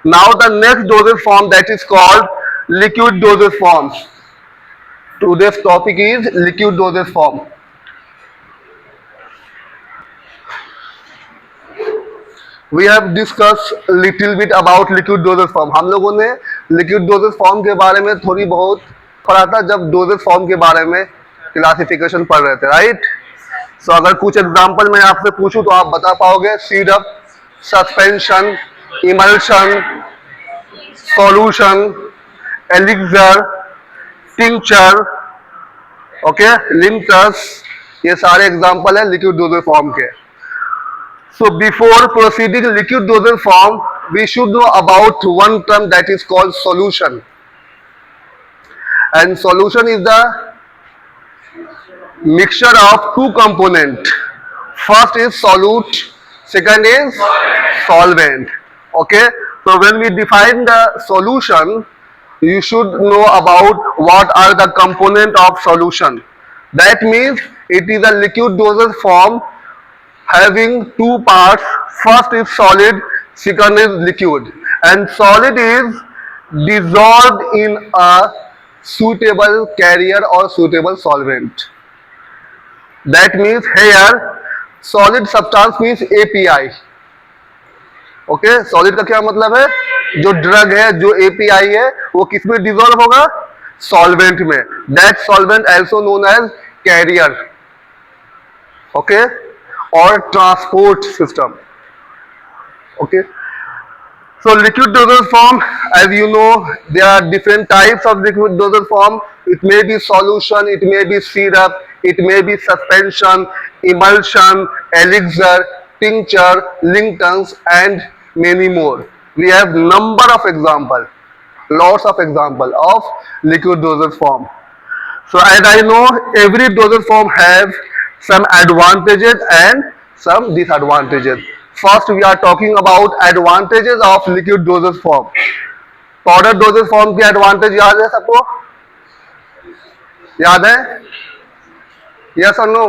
Now the next dosage form, that is called liquid dosage form. Today's topic is liquid dosage form. We have discussed little bit about liquid dosage form. हम लोगों ने liquid dosage form के बारे में थोड़ी बहुत पढ़ा था जब dosage form के बारे में क्लासिफिकेशन पढ़ रहे थे, राइट? सो अगर कुछ एग्जांपल मैं आपसे पूछूं तो आप बता पाओगे? Syrup, suspension, emulsion, solution, elixir, tincture, okay, linctus, ये सारे एग्जांपल है लिक्विड डोजेज फॉर्म के. So before proceeding liquid dosage form, we should know about one term that is called solution. And solution is the mixture of two components. First is solute, second is solvent. Okay. So when we define the solution, you should know about what are the components of solution. That means it is a liquid dosage form having two parts. First is solid, second is liquid, and solid is dissolved in a suitable carrier or suitable solvent. That means here solid substance means API. Okay, solid का क्या मतलब है? जो drug है, जो API है, वो किस में डिसॉल्व होगा? सॉल्वेंट में. That solvent also known as carrier, okay, or transport system. Okay, so liquid dosage form, as you know, there are different types of liquid dosage form. It may be solution, it may be syrup, it may be suspension, emulsion, elixir, tincture, linctons, and many more. We have number of example, lots of example of liquid dosage form. So as I know, every dosage form have some advantages and some disadvantages. First we are talking about advantages of liquid dosage form. Powder dosage form की advantage याद है सबको? याद है? Yes or no?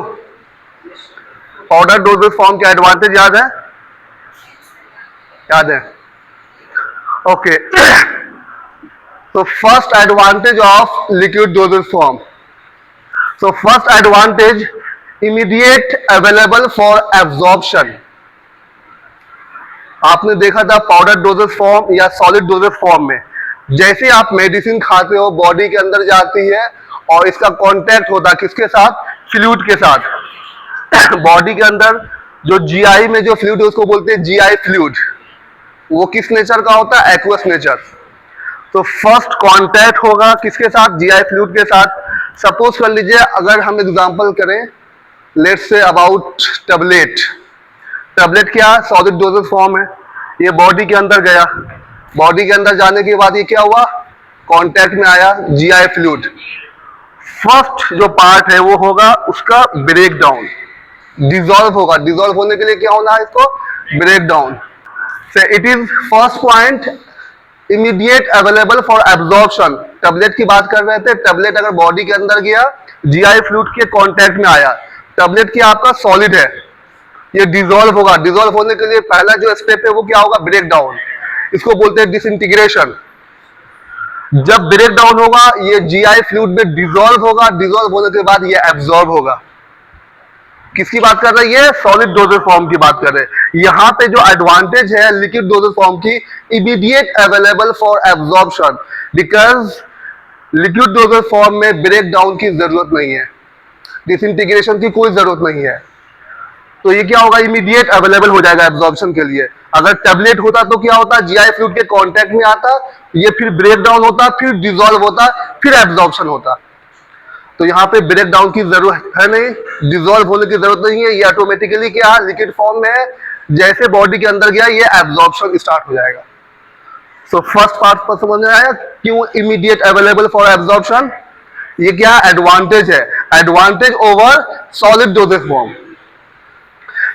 Powder dosage form की advantage याद है? याद है? Okay. So first advantage of liquid dosage form. So first advantage, immediate available for absorption. आपने देखा था पाउडर डोजेज फॉर्म या सॉलिड डोजेज फॉर्म में, जैसे आप मेडिसिन खाते हो बॉडी के अंदर जाती है और इसका कांटेक्ट होता है किसके साथ? फ्लूइड के साथ. बॉडी के अंदर जो जीआई में जो फ्लूइड है उसको बोलते हैं जीआई फ्लूइड. वो किस नेचर का होता है? Aqueous nature. तो फर्स्ट कांटेक्ट होगा किसके साथ? जीआई फ्लूइड के साथ. सपोज कर लीजिए, अगर हम एग्जांपल करें, let's say about tablet. Tablet क्या? सॉलिड डोजेज फॉर्म है. ये बॉडी के अंदर गया, बॉडी के अंदर जाने के बाद ये क्या हुआ? कांटेक्ट में आया जीआई फ्लूइड. फर्स्ट जो पार्ट है वो होगा उसका ब्रेक डाउन, डिसॉल्व होगा. डिसॉल्व होने के लिए क्या होना है इसको? Break down. Say it is first point, immediate available for absorption. Tablet की बात कर रहे थे. टैबलेट अगर बॉडी के अंदर गया, जीआई फ्लूइड के कांटेक्ट में आया, टैबलेट क्या आपका सॉलिड है, ये डिसॉल्व होगा. डिसॉल्व होने के लिए पहला जो स्टेप है वो क्या होगा? Break down. इसको बोलते हैं डिसइंटीग्रेशन. जब ब्रेक डाउन होगा ये जीआई फ्लूइड में डिसॉल्व होगा. डिसॉल्व होने के बाद ये एब्जॉर्ब होगा. किसकी बात कर रहे हैं? सॉलिड डोजेज फॉर्म की बात कर रहे हैं. यहाँ पे जो एडवांटेज है लिक्विड डोजेज फॉर्म की, immediate available for absorption. Because liquid dosage form में ब्रेक डाउन की जरूरत नहीं है, डिसइंटीग्रेशन की कोई जरूरत नहीं है. तो ये क्या होगा? इमीडिएट अवेलेबल हो जाएगा एब्जॉर्प्शन के लिए. अगर टैबलेट होता तो क्या होता? जीआई फ्लूइड के कांटेक्ट में आता, ये फिर ब्रेक डाउन होता, फिर डिसॉल्व होता, फिर एब्जॉर्प्शन होता. तो यहाँ पे ब्रेक डाउन की जरूरत है नहीं, डिसॉल्व होने की जरूरत नहीं है. ये ऑटोमेटिकली क्या लिक्विड फॉर्म में है, जैसे बॉडी के अंदर गया ये एब्जॉर्प्शन स्टार्ट हो जाएगा. सो फर्स्ट पार्ट पर समझ में आया क्यों इमीडिएट अवेलेबल फॉर एब्जॉर्प्शन? ये क्या एडवांटेज है? Advantage over solid dosage form.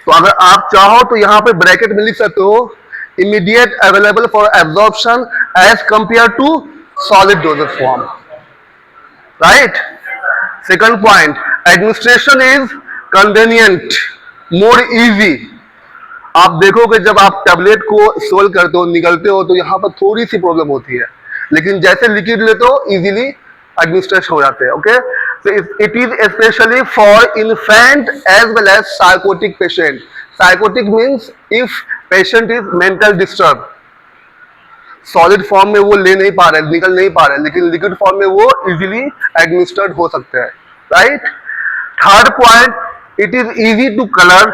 तो अगर आप चाहो तो यहाँ पे ब्रैकेट में लिख सकते हो immediate available for absorption as compare to solid dosage form, right? Second point, administration is convenient, more easy. आप देखोगे जब आप टेबलेट को सोल्व करते हो, निकलते हो, तो यहाँ पर थोड़ी सी प्रॉब्लम होती है, लेकिन जैसे लिक्विड लेते हो इजीली एडमिनिस्ट्रेट हो जाते हैं। Okay, so it is especially for infant as well as psychotic patient. Psychotic means if patient is mental disturbed. Solid form में वो ले नहीं पा रहे, निकल नहीं पा रहे, लेकिन लिक्विड फॉर्म में वो इजीली एडमिनिस्टर्ड हो सकते हैं, right. Third point, it is easy to colour,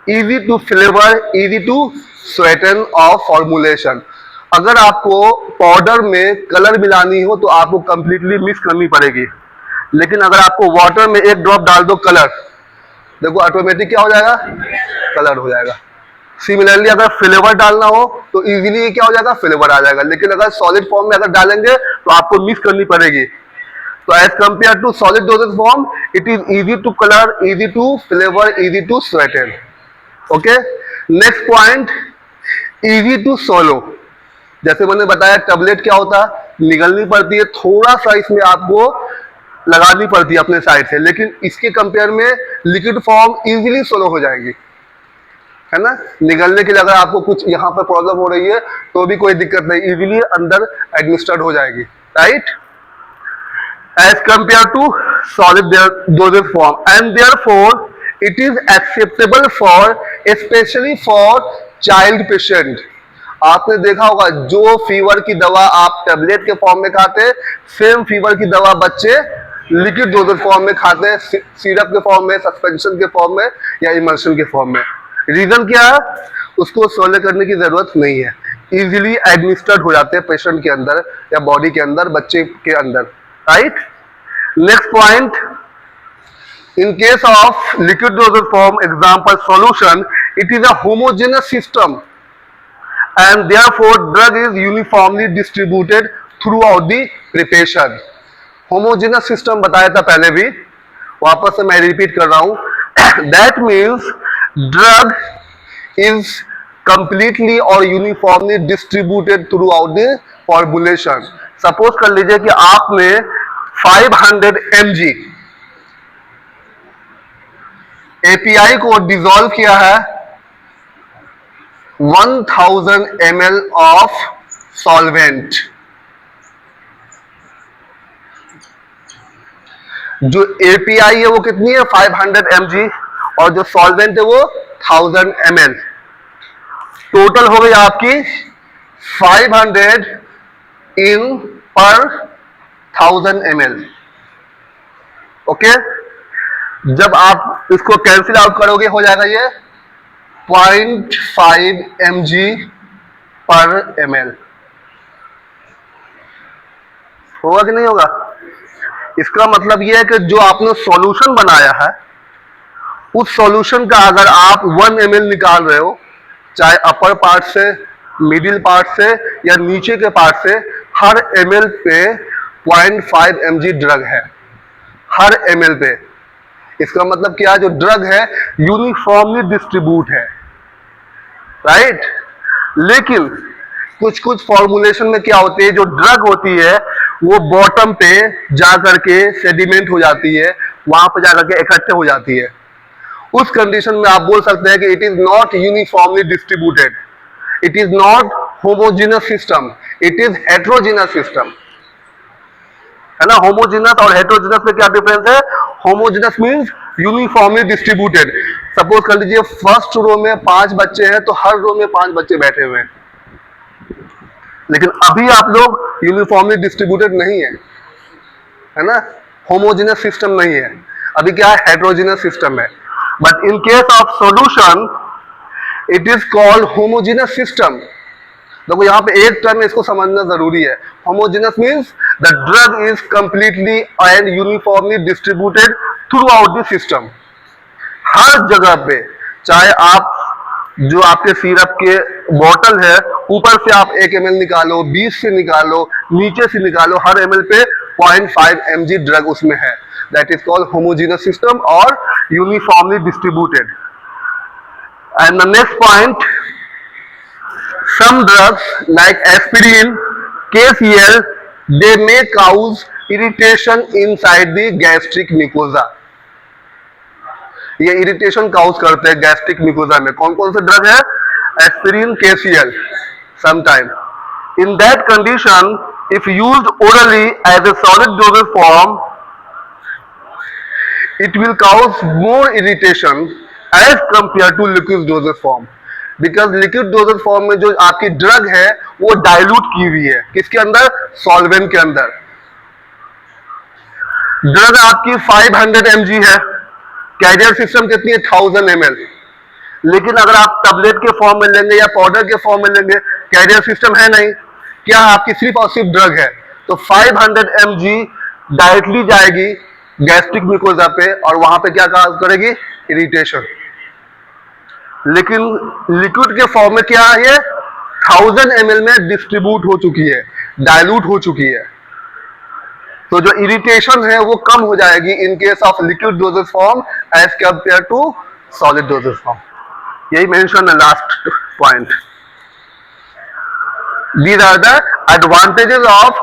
easy to flavour, easy to sweeten of formulation. अगर आपको पाउडर में कलर मिलानी हो तो आपको कंप्लीटली मिक्स करनी पड़ेगी, लेकिन अगर आपको वाटर में एक ड्रॉप डाल दो कलर, देखो ऑटोमेटिक क्या हो जाएगा, कलर हो जाएगा। सिमिलरली अगर फ्लेवर डालना हो तो इजीली क्या हो जाएगा, फ्लेवर आ जाएगा, लेकिन अगर सॉलिड फॉर्म में अगर डालेंगे तो आपको मिक्स करनी पड़ेगी। तो as compare to solid dosage form, it is easy to colour, easy to flavour, easy to sweeten. Okay, next point, easy to swallow. जैसे मैंने बताया टेबलेट क्या होता है, निगलनी पड़ती है, थोड़ा सा इसमें आपको लगानी पड़ती है अपने साइड से, लेकिन इसके कंपेयर में लिक्विड फॉर्म इजीली सोलो हो जाएगी, है ना। निगलने के लिए अगर आपको कुछ यहाँ पर प्रॉब्लम हो रही है तो भी कोई दिक्कत नहीं, इजीली अंदर एडमिनिस्टर्ड हो जाएगी, right, as compare to solid dosage form, and therefore it is acceptable for specially for child patient. आपने देखा होगा जो फीवर की दवा आप टेबलेट के फॉर्म में खाते, सेम फीवर की दवा बच्चे लिक्विड डोसेज फॉर्म में खाते हैं, सिरप के फॉर्म में, सस्पेंशन के फॉर्म में या इमल्शन के फॉर्म में। रीजन क्या है, उसको सोले करने की जरूरत नहीं है, इजीली एडमिनिस्टर्ड हो जाते हैं पेशेंट के अंदर या बॉडी के अंदर, बच्चे के अंदर, right. Next point, in case of liquid dosage form example solution, it is a homogeneous system and therefore drug is uniformly distributed throughout the preparation. homogeneous system बताया था पहले भी, वापस से मैं रिपीट कर रहा हूं। that means drug is completely or uniformly distributed throughout the formulation. Suppose कर लीजिए कि आपने 500 mg API को डिसॉल्व किया है 1000 ml of solvent। जो API है वो कितनी है, 500 mg, और जो सॉल्वेंट है वो 1000 ml। टोटल हो गई आपकी 500 in per 1000 ml। ओके, जब आप इसको कैंसिल आउट करोगे हो जाएगा ये 0.5 mg पर ml। होगा कि नहीं होगा? इसका मतलब यह है कि जो आपने सॉल्यूशन बनाया है उस सॉल्यूशन का अगर आप 1 ml निकाल रहे हो, चाहे अपर पार्ट से, मिडिल पार्ट से या नीचे के पार्ट से, हर ml पे 0.5 mg ड्रग है, हर ml पे। इसका मतलब क्या है, जो ड्रग है यूनिफॉर्मली डिस्ट्रीब्यूट है, राइट। लेकिन कुछ कुछ फॉर्मुलेशन में क्या होती है, जो ड्रग होती है वो बॉटम पे जाकर के सेडिमेंट हो जाती है, वहां पे जाकर के इकट्ठे हो जाती है। उस कंडीशन में आप बोल सकते हैं कि it is not uniformly distributed, it is not homogeneous system, it is heterogeneous system, है ना। होमोजेनस और हेट्रोजेनस में क्या डिफरेंस है? Homogeneous means uniformly distributed. Suppose कर लीजिए फर्स्ट रो में 5 बच्चे हैं तो हर रो में 5 बच्चे बैठे हुए हैं, लेकिन अभी आप लोग यूनिफॉर्मली डिस्ट्रीब्यूटेड नहीं है ना, होमोजेनस सिस्टम नहीं है, अभी क्या है, हेट्रोजेनस सिस्टम है। But in case of solution it is called homogeneous system. देखो यहाँ पे एक टर्म इसको समझना जरूरी है, homogeneous means the drug is completely and uniformly distributed throughout the system. हर जगह पे, चाहे आप जो आपके सिरप के बॉटल है ऊपर से आप 1 ml निकालो, 20 से निकालो, नीचे से निकालो, हर ml पे 0.5 mg ड्रग उसमें है, that is called homogeneous system और uniformly distributed. And the next point, some drugs like aspirin, KCl, they may cause irritation inside the gastric mucosa। ये इरिटेशन काउज करते हैं गैस्ट्रिक म्यूकोसा में। कौन कौन से ड्रग है? aspirin KCl sometime. In that condition, if used orally as a solid dosage form, it will cause more irritation as compared to liquid dosage form. Because liquid dosage form में जो आपकी drug है वो dilute की हुई है, किसके अंदर? सॉल्वेंट के अंदर. ड्रग आपकी 500 mg है, कैरियर सिस्टम कितनी है? 1000 ml. लेकिन अगर आप टैबलेट के फॉर्म में लेंगे या पाउडर के फॉर्म में लेंगे, कैरियर सिस्टम है नहीं, क्या आपकी सिर्फ और सिर्फ ड्रग है. तो 500 mg डायरेक्टली जाएगी गैस्ट्रिक म्यूकोजा पे और वहां पे क्या करेगी? इरिटेशन. लेकिन लिक्विड के फॉर्म में क्या है? 1000 ml में डिस्ट्रीब्यूट हो चुकी है, डायल्यूट हो चुकी है. तो जो इरिटेशन है वो कम हो जाएगी in case of liquid dosage form as compare to solid dosage form. यही मेंशन है last point. These are the advantages of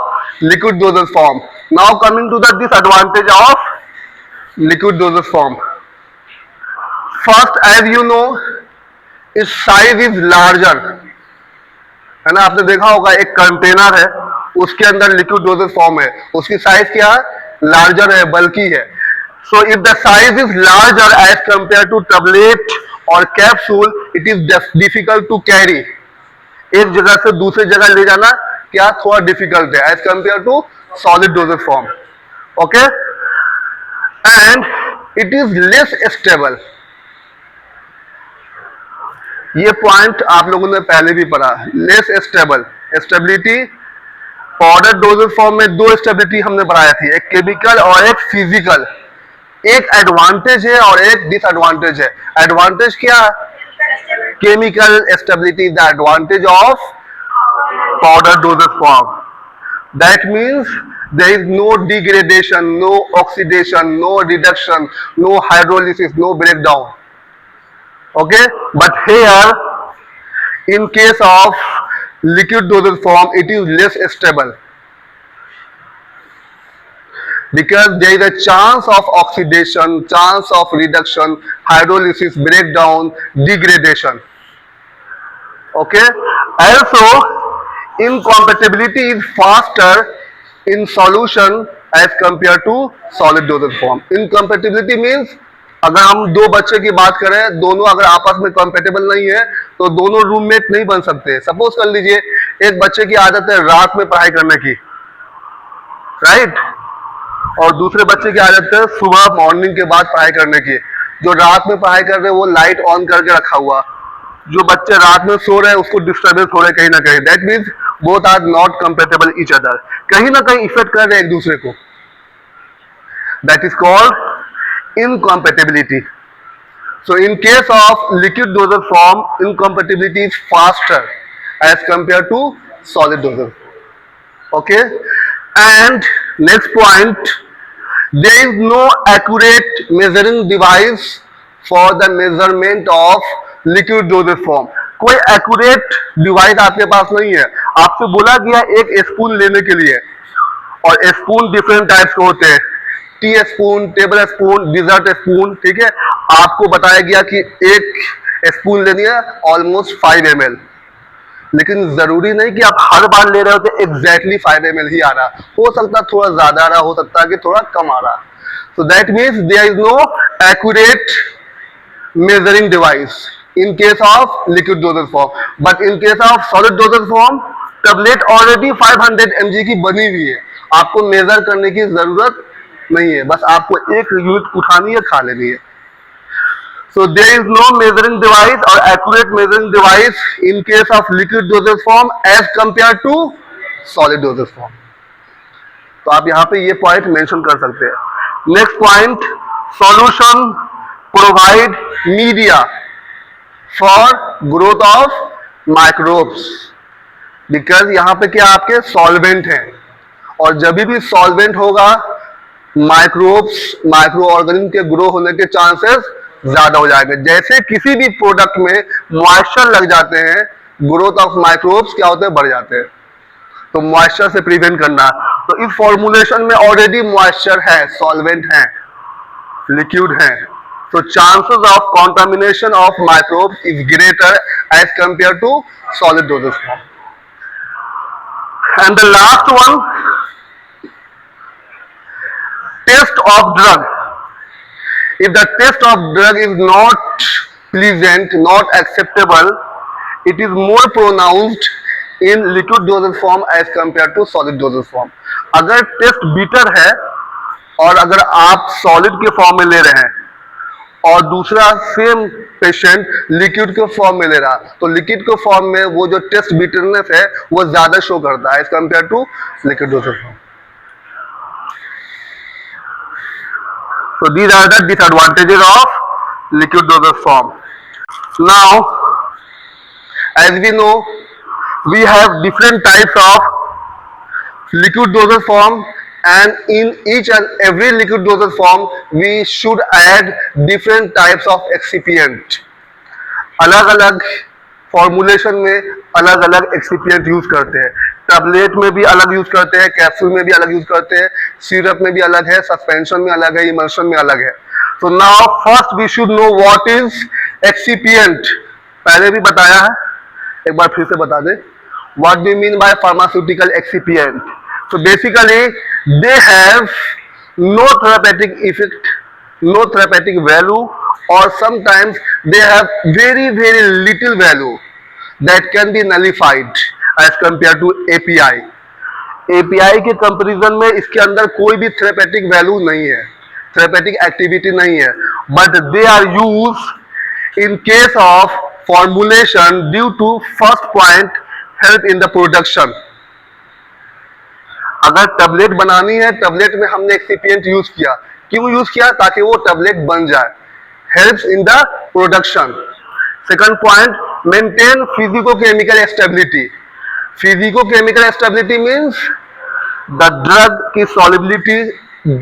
liquid dosage form. Now coming to the disadvantage of liquid dosage form. First, as you know, its size is larger. है ना, आपने देखा होगा एक container है, उसके अंदर लिक्विड डोजेज फॉर्म है, उसकी साइज क्या है? लार्जर है, बल्कि है. So if the size is larger as compared to tablet or capsule, it is difficult to carry. एक जगह से दूसरी जगह ले जाना क्या थोड़ा डिफिकल्ट है as compare to solid dosage form. Okay, and it is less stable. ये पॉइंट आप लोगों ने पहले भी पढ़ा. Less stable, stability. Powder dosage form में दो स्टेबिलिटी हमने पढ़ाई थी, एक केमिकल और एक फिजिकल. एक एडवांटेज है और एक डिसएडवांटेज है. एडवांटेज क्या? Chemical stability is the advantage of powder dosage form. That means there is no degradation, no oxidation, no reduction, no hydrolysis, no breakdown. Okay, but here in case of liquid dosage form, it is less stable because there is a chance of oxidation, chance of reduction, hydrolysis, breakdown, degradation. Okay, also incompatibility is faster in solution as compared to solid dosage form. Incompatibility means अगर हम दो बच्चे की बात करें, दोनों अगर आपस में कंपेटेबल नहीं है तो दोनों रूममेट नहीं बन सकते. सपोज कर लीजिए एक बच्चे की आदत है रात में पढ़ाई करने की, राइट, और दूसरे बच्चे की आदत है सुबह मॉर्निंग के बाद पढ़ाई करने की. जो रात में पढ़ाई कर रहे हैं वो लाइट ऑन करके रखा हुआ, जो बच्चे रात में सो रहे हैं उसको डिस्टर्बेंस हो रहे हैं कहीं ना कहीं. That means both are not compatible each other, कहीं ना कहीं इफेक्ट कर रहे हैं एक दूसरे को. That is called incompatibility. So in case of liquid dosage form, incompatibility is faster as compared to solid dosage. Okay, and next point, there is no accurate measuring device for the measurement of liquid dosage form. कोई accurate device आपके पास नहीं है. आपसे बोला गया एक spoon लेने के लिए, और स्पून डिफरेंट टाइप्स के होते हैं, teaspoon, tablespoon, dessertspoon. ठीक है, आपको बताया गया कि एक स्पून लेनी है ऑलमोस्ट 5 ml, लेकिन जरूरी नहीं कि आप हर बार ले रहे हो तो एग्जैक्टली 5 ml ही आ रहा. हो सकता है थोड़ा ज्यादा आ रहा, हो सकता है कि थोड़ा कम आ रहा. So that means there is no accurate measuring device in case of liquid dosage form. But in case of solid dosage form, tablet already 500 mg की बनी हुई है, आपको मेजर करने की जरूरत नहीं है, बस आपको एक यूनिट उठानी है, खा लेनी है. So there is no measuring device or accurate measuring device in case of liquid dosage form as compared to solid dosage form. तो आप यहाँ पे ये पॉइंट मेंशन कर सकते हैं. Next point, solution provide media for growth of microbes. Because यहाँ पे क्या आपके सॉल्वेंट हैं, और जब भी सॉल्वेंट होगा माइक्रोब्स, माइक्रो ऑर्गेनिज्म के ग्रो होने के चांसेस ज्यादा हो जाएंगे. जैसे किसी भी प्रोडक्ट में मॉइस्चर लग जाते हैं, ग्रोथ ऑफ माइक्रोब्स क्या होते हैं? बढ़ जाते हैं. तो मॉइस्चर से प्रिवेंट करना. तो इस फॉर्मुलेशन में ऑलरेडी मॉइस्चर है, सॉल्वेंट है, लिक्विड है, So chances of contamination of microbes is greater as compared to solid dosage form. And the last one, taste of drug. If the taste of drug is not pleasant, not acceptable, it is more pronounced in liquid dosage form as compared to solid dosage form. अगर test beater है और अगर आप solid के form में ले रहे हैं और दूसरा सेम पेशेंट लिक्विड के फॉर्म में ले रहा, तो लिक्विड के फॉर्म में वो जो टेस्ट बिटरनेस है वो ज्यादा शो करता है as compare to liquid dosage form. So these are the disadvantages of liquid dosage form. Now, as we know, we have different types of liquid dosage form, and in each and every liquid dosage form, we should add different types of excipient. अलग अलग formulation में अलग अलग excipient use करते हैं. Tablet में भी अलग यूज करते हैं, कैप्सूल में भी अलग यूज करते हैं, सिरप में भी अलग है, सस्पेंशन में अलग है, इमल्शन में अलग है. तो now first we should know what is excipient. पहले भी बताया है, एक बार फिर से बता दे. What do you mean by pharmaceutical excipient? So basically they have no therapeutic effect, no therapeutic value, or sometimes they have very little value that can be nullified as compared to API. API के comparison में इसके अंदर कोई भी therapeutic value नहीं है, therapeutic activity नहीं है, but they are used in case of formulation due to first point help in the production. अगर टैबलेट बनानी है, टैबलेट में हमने एक्सिपिएंट यूज किया, क्यों यूज किया? ताकि वो टैबलेट बन जाए, helps in the production. Second point, maintain physicochemical stability. Physicochemical stability means the drug की solubility,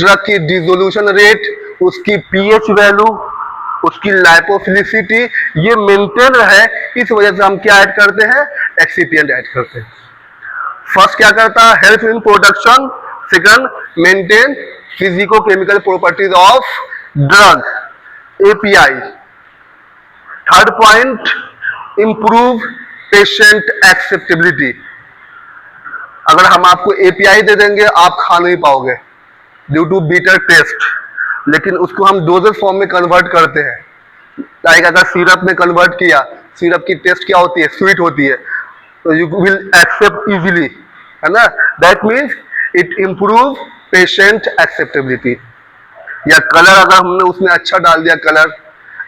drug की dissolution rate, उसकी pH value, उसकी lipophilicity, ये maintain रहे. इस वजह से हम क्या ऐड करते हैं? एक्सिपिएंट ऐड करते हैं. फर्स्ट क्या करता है? Help in production. Second, maintain physicochemical properties of drug, API. Third point, improve patient acceptability. अगर हम आपको API दे देंगे आप खा नहीं पाओगे ड्यू टू बीटर टेस्ट, लेकिन उसको हम डोजेज फॉर्म में कन्वर्ट करते हैं. लाइक अगर सिरप में कन्वर्ट किया, सिरप की टेस्ट क्या होती है? स्वीट होती है, तो यू विल एक्सेप्ट इजीली, है ना. That means it improve patient acceptability. या कलर अगर हमने उसमें अच्छा डाल दिया, कलर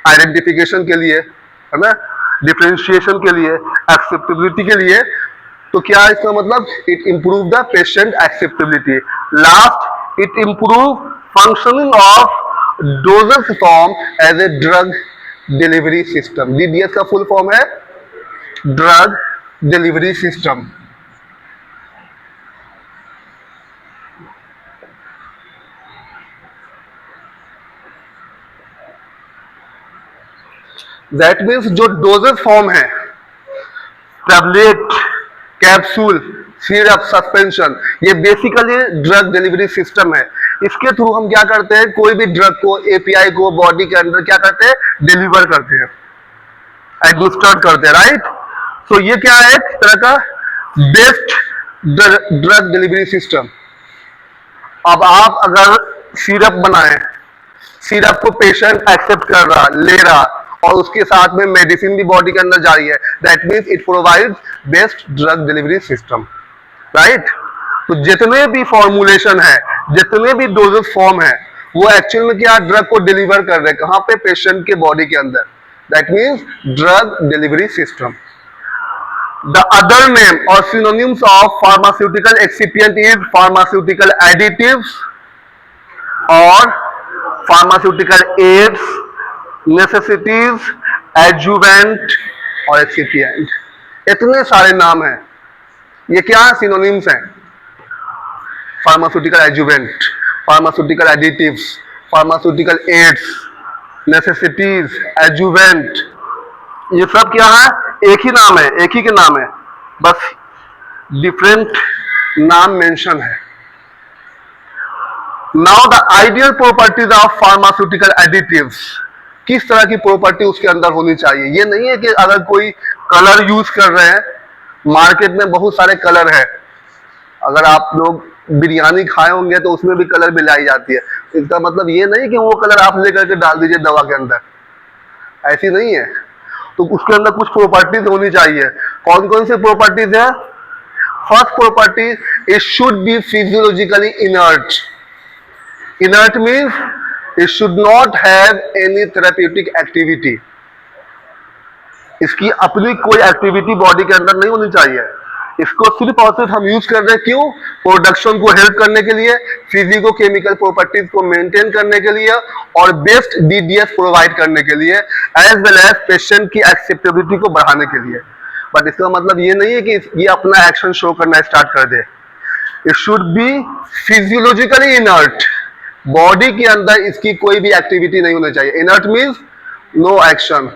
आइडेंटिफिकेशन के लिए, है ना, डिफरेंशिएशन के लिए, एक्सेप्टेबिलिटी के लिए, तो क्या इसका मतलब? It improve the patient acceptability. Last, it improve functioning of dosage form as a drug delivery system. DDS का फुल फॉर्म है drug delivery system. That means जो डोजेज फॉर्म है, टैबलेट, कैप्सूल, सिरप, सस्पेंशन, ये basically drug delivery system है. इसके through हम क्या करते हैं? कोई भी ड्रग को, API को बॉडी के अंदर क्या करते हैं? डिलीवर करते हैं, एडमिनिस्ट्रेट करते हैं, राइट. सो ये क्या है? एक तरह का बेस्ट ड्रग डिलीवरी सिस्टम. अब आप अगर सिरप बनाए, सिरप को पेशेंट एक्सेप्ट कर रहा, ले रहा, और उसके साथ में मेडिसिन भी बॉडी के अंदर जा रही है, that means it provides best drug delivery system, right. तो जितने भी फॉर्मुलेशन है, जितने भी डोजेस फॉर्म है, वो एक्चुअल में क्या ड्रग को डिलीवर कर रहे हैं? कहां पे? पेशेंट के बॉडी के अंदर. That means drug delivery system. The other name और synonyms of pharmaceutical excipient is pharmaceutical additives और फार्मास्यूटिकल एड्स, नेसेसिटीज, एडजुवेंट और एक्सिपिएंट. इतने सारे नाम हैं. ये क्या सिनोनिम्स हैं? Pharmaceutical adjuvant, pharmaceutical additives, pharmaceutical aids, necessities, adjuvant, ये सब क्या है? एक ही नाम है, एक ही के नाम है, बस डिफरेंट नाम मेंशन है. Now the ideal properties of pharmaceutical additives. किस तरह की प्रॉपर्टी उसके अंदर होनी चाहिए। ये नहीं है कि अगर कोई कलर यूज कर रहे हैं, मार्केट में बहुत सारे कलर है, अगर आप लोग बिरयानी खाए होंगे तो उसमें भी कलर मिलाई जाती है, इसका मतलब ये नहीं कि वो कलर आप लेकर के डाल दीजिए दवा के अंदर, ऐसी नहीं है। तो उसके अंदर कुछ प्रॉपर्टीज होनी चाहिए। कौन कौन सी प्रॉपर्टीज है? First property, it should be physiologically inert. Inert means it should not have any therapeutic activity. इसकी अपनी कोई एक्टिविटी बॉडी के अंदर नहीं होनी चाहिए। इसको सिर्फ और सिर्फ हम यूज कर रहे हैं क्यों? प्रोडक्शन को हेल्प करने के लिए, फिजिको केमिकल प्रॉपर्टीज को मेंटेन करने के लिए और बेस्ट डीडीएस प्रोवाइड करने के लिए, एज वेल एज पेशेंट की एक्सेप्टेबिलिटी को बढ़ाने के लिए। बट इसका मतलब ये नहीं है कि ये अपना एक्शन शो करना स्टार्ट कर दे। It should be physiologically inert. Body के अंदर इसकी कोई भी एक्टिविटी नहीं होनी चाहिए। Inert means no action.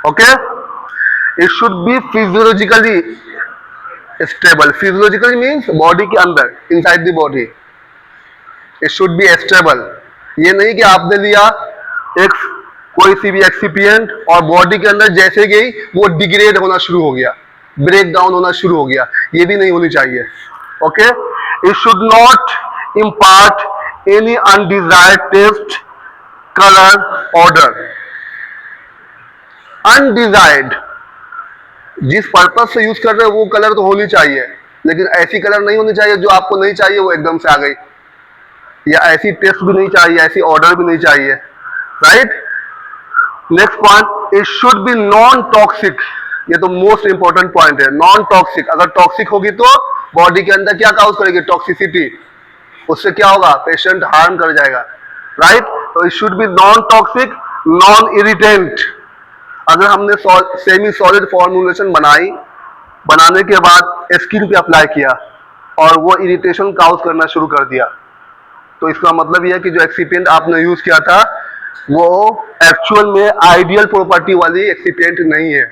Okay, it should be physiologically stable. Physiologically means body के अंदर, inside the body it should be stable. ये नहीं कि आपने लिया एक कोई सी भी एक्सिपिएंट और बॉडी के अंदर जैसे गई वो डिग्रेड होना शुरू हो गया, ब्रेक डाउन होना शुरू हो गया, ये भी नहीं होनी चाहिए। Okay, it should not impart any undesired taste, colour, odour. Undesired, जिस पर्पज से यूज कर रहे हो वो कलर तो होनी चाहिए, लेकिन ऐसी कलर नहीं होनी चाहिए जो आपको नहीं चाहिए वो एकदम से आ गई, या ऐसी टेस्ट भी नहीं चाहिए, ऐसी ऑर्डर भी नहीं चाहिए। Right, next point, it should be non toxic. ये तो मोस्ट इंपॉर्टेंट पॉइंट है, नॉन टॉक्सिक। अगर टॉक्सिक होगी तो बॉडी के अंदर क्या काउज करेगी? टॉक्सिसिटी। उससे क्या होगा? पेशेंट हार्म कर जाएगा। राइट, तो it should be non toxic, non irritant. अगर हमने सेमी सॉलिड फॉर्मुलेशन बनाई, बनाने के बाद स्किन पे अप्लाई किया और वो इरिटेशन काउज करना शुरू कर दिया, तो इसका मतलब यह है कि जो एक्सिपिएंट आपने यूज किया था वो एक्चुअल में आइडियल प्रॉपर्टी वाली एक्सिपिएंट नहीं है।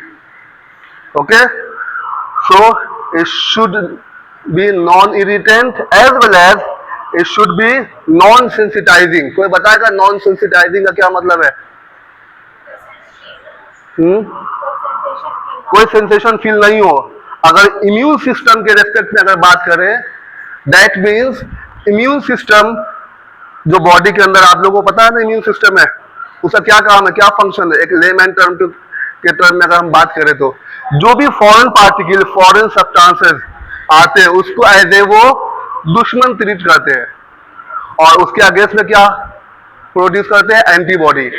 Okay, so it should be non irritant as well as it should be non sensitising. कोई बताएगा नॉन सेंसिटाइजिंग का क्या मतलब है? कोई सेंसेशन फील नहीं हो। अगर इम्यून सिस्टम के रेस्पेक्ट में अगर बात करें, दैट मीन्स इम्यून सिस्टम जो बॉडी के अंदर, आप लोगों को पता है ना इम्यून सिस्टम है, उसका क्या काम है, क्या फंक्शन है? एक लेमैन टर्म के टर्म में अगर हम बात करें तो जो भी फॉरेन पार्टिकल, फॉरेन सब्सटेंसेस आते हैं उसको एज ए वो दुश्मन ट्रीट करते हैं और उसके अगेंस्ट में क्या प्रोड्यूस करते हैं? एंटीबॉडी।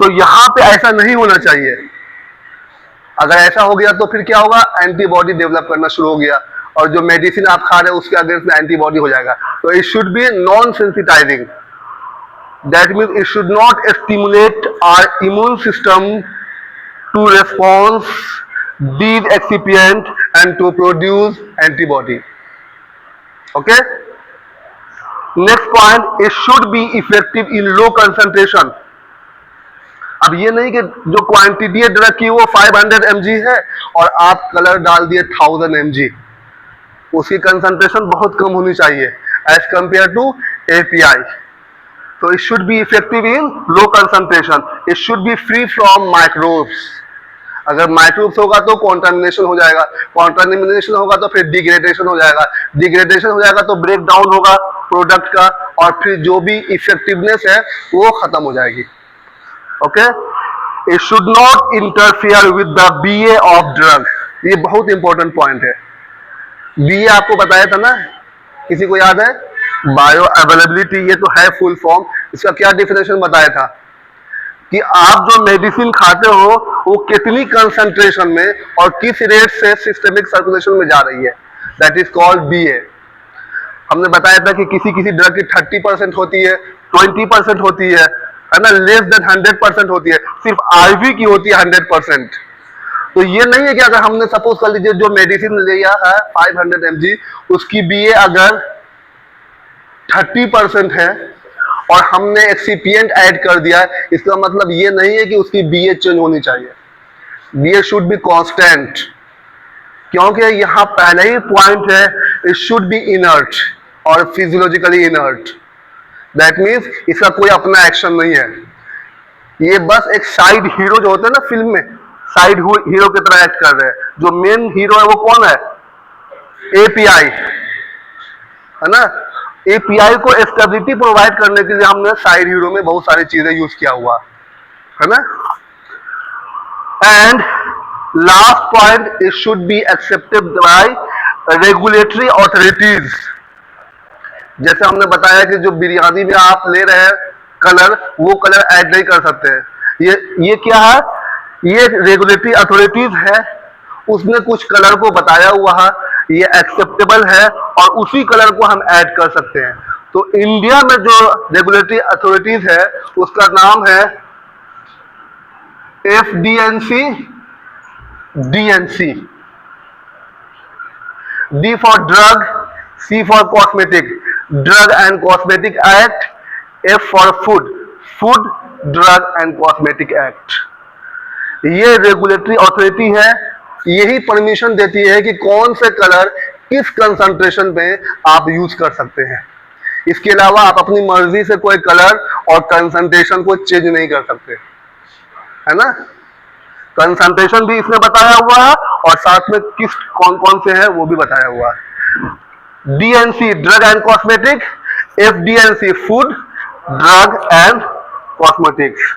तो यहां पे ऐसा नहीं होना चाहिए। अगर ऐसा हो गया तो फिर क्या होगा? एंटीबॉडी डेवलप करना शुरू हो गया और जो मेडिसिन आप खा रहे हो उसके अगेंस्ट में एंटीबॉडी हो जाएगा। तो it should be non sensitising. That means it should not stimulate our immune system to response these excipient and to produce antibody. Okay, next point, it should be effective in low concentration. अब ये नहीं कि जो quantity है drug की वो 500 mg है और आप कलर डाल दिए 1000 mg, उसकी कंसंट्रेशन बहुत कम होनी चाहिए एज कंपेयर टू API. तो it should be effective in low concentration, it should B free from microbes. अगर माइक्रोब्स होगा तो कॉन्टामिनेशन हो जाएगा, कॉन्टामिनेशन होगा तो फिर डिग्रेडेशन हो जाएगा, डिग्रेडेशन हो जाएगा तो ब्रेक डाउन होगा प्रोडक्ट का और फिर जो भी इफेक्टिवनेस है वो खत्म हो जाएगी। Okay, it should not interfere with the BA of drug. ये बहुत इंपॉर्टेंट पॉइंट है। BA आपको बताया था ना, किसी को याद है? बायो अवेलेबिलिटी, ये तो है फुल फॉर्म। इसका क्या डिफिनेशन बताया था कि आप जो मेडिसिन खाते हो वो कितनी कंसंट्रेशन में और किस रेट से सिस्टेमिक सर्कुलेशन में जा रही है, दैट इज कॉल्ड BA। हमने बताया था कि किसी किसी ड्रग की 30% होती है, 20% होती है ना, लेस देन 100% होती है, सिर्फ IV की होती है 100%। तो ये नहीं है कि अगर हमने सपोज कर लीजिए जो मेडिसिन लिया है 500 mg, उसकी BA अगर 30% है और हमने एक्सिपिएंट ऐड कर दिया, इसका मतलब ये नहीं है कि उसकी BA चेंज होनी चाहिए। BA शुड बी कांस्टेंट, क्योंकि यहां पहले ही पॉइंट है, इट शुड बी इनर्ट और फिजियोलॉजिकली इनर्ट। दैट मीन्स इसका कोई अपना एक्शन नहीं है, ये बस एक साइड हीरो जो होते हैं ना फिल्म में, साइड हीरो की तरह एक्ट कर रहे हैं। जो मेन हीरो है वो कौन है? एपीआई, है ना। एपीआई को स्टेबिलिटी प्रोवाइड करने के लिए हमने साइड हीरो में बहुत सारी चीजें यूज किया हुआ है ना। And last point, it should be accepted by regulatory authorities. जैसे हमने बताया कि जो बिरयानी में आप ले रहे हैं कलर, वो कलर ऐड नहीं कर सकते हैं। ये क्या है? ये रेगुलेटरी अथॉरिटीज है, उसने कुछ कलर को बताया हुआ है, ये एक्सेप्टेबल है और उसी कलर को हम ऐड कर सकते हैं। तो इंडिया में जो रेगुलेटरी अथॉरिटीज है उसका नाम है FDNC, DNC, D for drug, C for cosmetic, Drug and Cosmetic Act, F for food, Food, Drug and Cosmetic Act। ये रेगुलेटरी अथॉरिटी है, यही परमिशन देती है कि कौन से कलर किस कंसंट्रेशन में आप यूज कर सकते हैं। इसके अलावा आप अपनी मर्जी से कोई कलर और कंसंट्रेशन को चेंज नहीं कर सकते, है ना। कंसंट्रेशन भी इसमें बताया हुआ है और साथ में किस कौन कौन से हैं वो भी बताया हुआ है। DNC drug and cosmetic, FDNC food, drug and cosmetics.